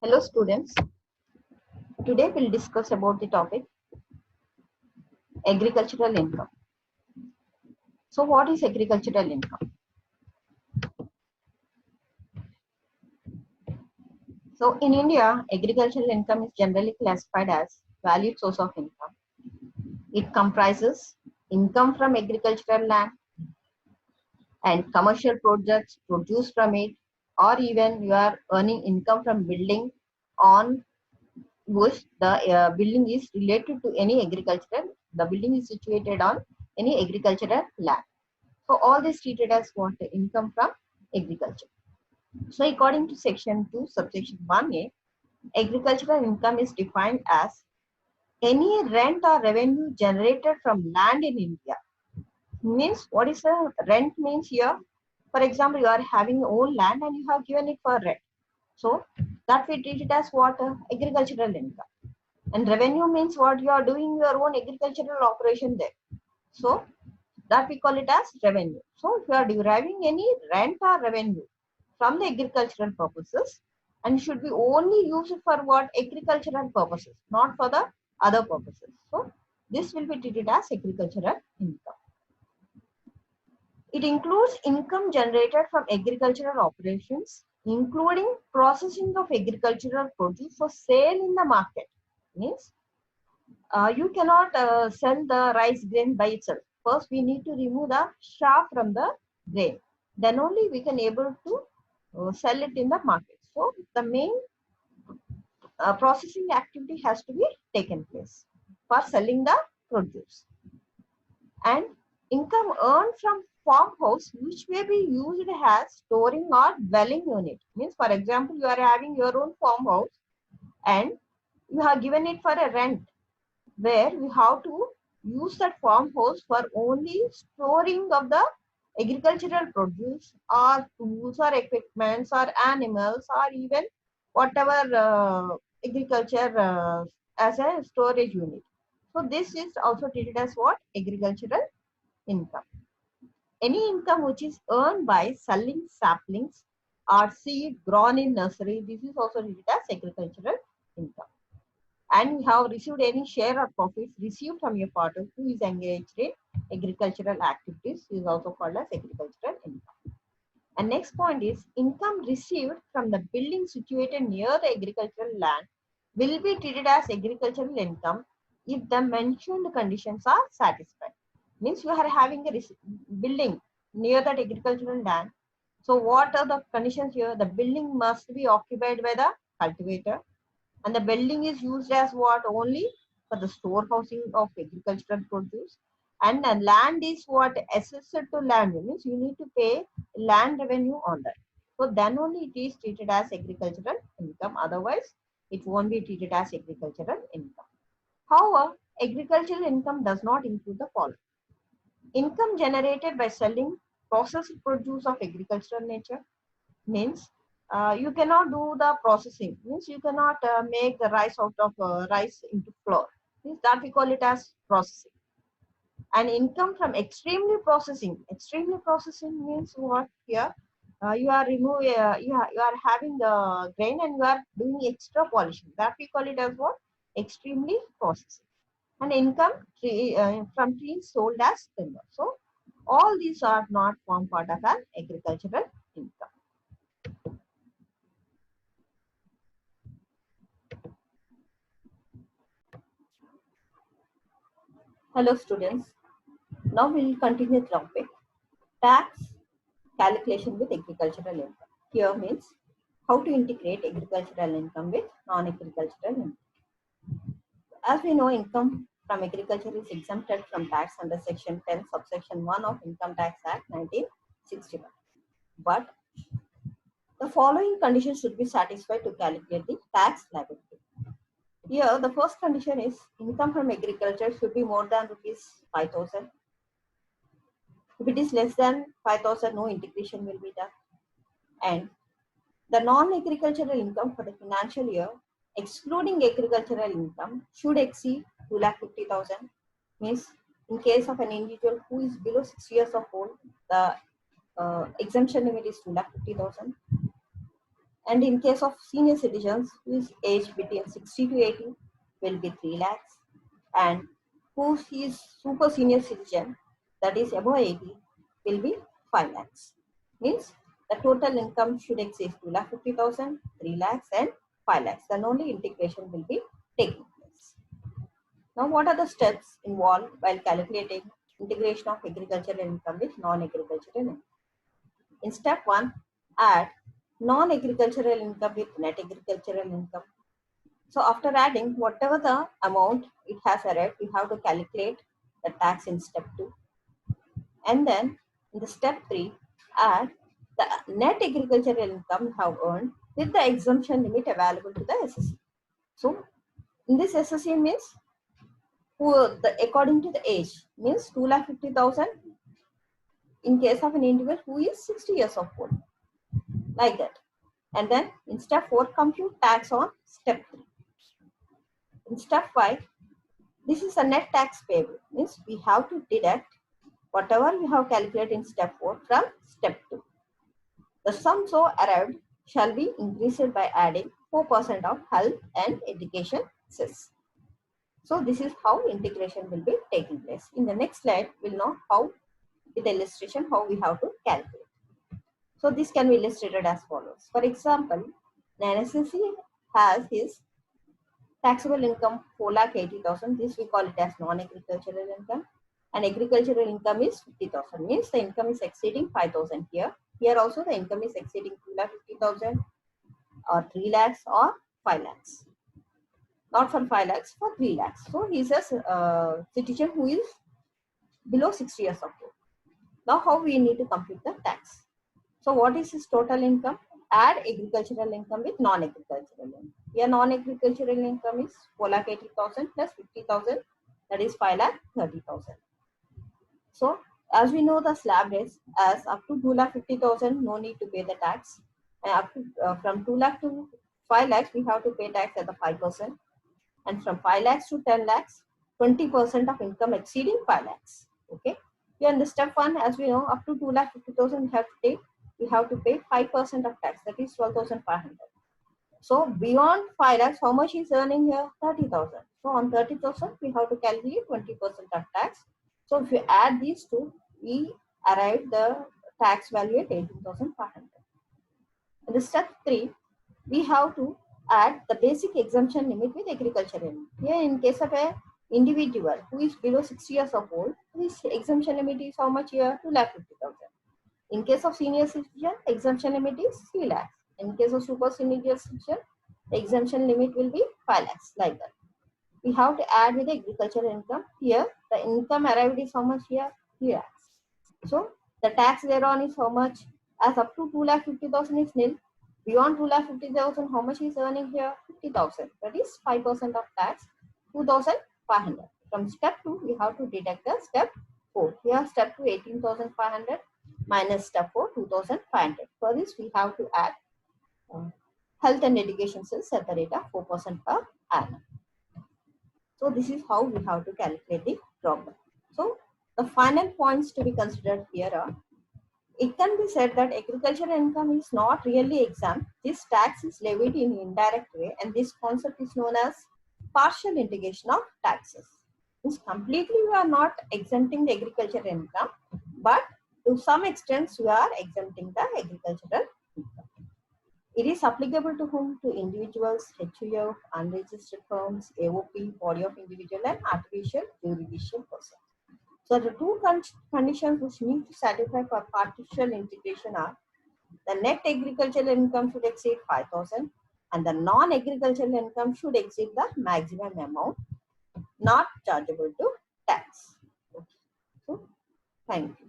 Hello students, today we'll discuss about the topic agricultural income. So what is agricultural income? So in India, agricultural income is generally classified as valued source of income. It comprises income from agricultural land and commercial projects produced from it, or even you are earning income from building on which the building is related to any agricultural, the building is situated on any agricultural land. So all this treated as what income from agriculture. So according to section 2 subsection 1a, agricultural income is defined as any rent or revenue generated from land in India. Means what is the rent means here? For example, you are having your own land and you have given it for rent. So that we treat it as what agricultural income. And revenue means what you are doing your own agricultural operation there. So that we call it as revenue. So if you are deriving any rent or revenue from the agricultural purposes, and should be only used for what agricultural purposes, not for the other purposes. So this will be treated as agricultural income. It includes income generated from agricultural operations, including processing of agricultural produce for sale in the market. Means you cannot sell the rice grain by itself. First, we need to remove the chaff from the grain. Then only we can able to sell it in the market. So the main processing activity has to be taken place for selling the produce. And income earned from farmhouse, which may be used as storing or dwelling unit. Means, for example, you are having your own farmhouse and you have given it for a rent, where we have to use that farmhouse for only storing of the agricultural produce or tools or equipments or animals or even whatever agriculture as a storage unit. So this is also treated as what? Agricultural income. Any income which is earned by selling saplings or seed grown in nursery, this is also treated as agricultural income. And you have received any share or profits received from your partner who is engaged in agricultural activities is also called as agricultural income. And next point is income received from the building situated near the agricultural land will be treated as agricultural income if the mentioned conditions are satisfied. Means you are having a building near that agricultural land. So what are the conditions here? The building must be occupied by the cultivator, and the building is used as what? Only for the storehousing of agricultural produce, and the land is what? Assessed to land, means you need to pay land revenue on that. So then only it is treated as agricultural income, otherwise it won't be treated as agricultural income. However, agricultural income does not include the following: income generated by selling processed produce of agricultural nature. Means you cannot do the processing, means you cannot make the rice out of rice into flour, means that we call it as processing. And income from extremely processing means what here? You are removing you are having the grain and you are doing extra polishing, that we call it as what? Extremely processing. And income from trees sold as timber. So all these are not form part of an agricultural income. Hello students, now we will continue the topic tax calculation with agricultural income. Here means how to integrate agricultural income with non-agricultural income. As we know, income from agriculture is exempted from tax under section 10 subsection 1 of Income Tax Act 1961. But the following conditions should be satisfied to calculate the tax liability. Here the first condition is income from agriculture should be more than rupees 5,000. If it is less than 5,000, no integration will be done. And the non-agricultural income for the financial year, excluding agricultural income, should exceed 2,50,000. Means in case of an individual who is below 6 years of old, the exemption limit is 2,50,000. And in case of senior citizens who is aged between 60 to 80 will be 3 lakhs, and who is super senior citizen, that is above 80, will be 5 lakhs. Means the total income should exceed 2,50,000, 3 lakhs and 5 lakhs. Then only integration will be taking place. Now what are the steps involved while calculating integration of agricultural income with non-agricultural income? In step 1, add non-agricultural income with net agricultural income. So after adding whatever the amount it has arrived, you have to calculate the tax in step 2. And then in the step 3, add the net agricultural income you have earned with the exemption limit available to the SSC. So in this SSC means according to the age, means 2,50,000 in case of an individual who is 60 years of old, like that. And then in step 4, compute tax on step 3. In step 5, this is a net tax payable, means we have to deduct whatever we have calculated in step 4 from step 2. The sum so arrived shall be increased by adding 4% of health and education cess. So this is how integration will be taking place. In the next slide, we'll know how, with the illustration, how we have to calculate. So this can be illustrated as follows. For example, an SSC has his taxable income 4,80,000. This we call it as non-agricultural income. And agricultural income is 50,000. Means the income is exceeding 5,000 here. Here also the income is exceeding 2,50,000 or 3 lakhs or 5 lakhs. Not for 5 lakhs, for 3 lakhs. So he is a citizen who is below 60 years of age. Now how we need to compute the tax? So what is his total income? Add agricultural income with non-agricultural income. Here non-agricultural income is 4,80,000 plus 50,000, that is 5,30,000. So as we know the slab rates, as up to 2,50,000 no need to pay the tax, and up to from 2 lakh to 5 lakhs we have to pay tax at the 5%, and from 5 lakhs to 10 lakhs 20% of income exceeding 5 lakhs. Okay. Here in the step 1, as we know, up to 2,50,000 we have to pay 5% of tax, that is 12,500. So beyond 5 lakhs, how much is earning here? 30,000. So on 30,000, we have to calculate 20% of tax. So if you add these two, we arrive the tax value at 18,500. In the step 3, we have to add the basic exemption limit with agricultural income. Here in case of a individual who is below 60 years of old, his exemption limit is how much here? 2,50,000. In case of senior citizen, exemption limit is 3 lakhs. In case of super senior citizen, the exemption limit will be 5 lakhs, like that. We have to add with the agricultural income. Here, the income arrived is how much here? 3 lakhs. So, the tax thereon is how much? As up to 2,50,000 is nil. Beyond 2,50,000, how much is earning here? 50,000. That is 5% of tax, 2,500. From step 2, we have to deduct the step 4. Here, step 2, 18,500 minus step 4, 2,500. For this, we have to add health and education cells at the rate of 4% per annum. So this is how we have to calculate the problem. So the final points to be considered here are, it can be said that agricultural income is not really exempt. This tax is levied in an indirect way, and this concept is known as partial integration of taxes. Means completely we are not exempting the agricultural income, but to some extent we are exempting the agricultural income. It is applicable to whom? To individuals, HUF, unregistered firms, AOP, body of individual, and artificial judicial person. So the two conditions which need to satisfy for partial integration are: the net agricultural income should exceed 5,000 and the non-agricultural income should exceed the maximum amount not chargeable to tax. Okay. So, thank you.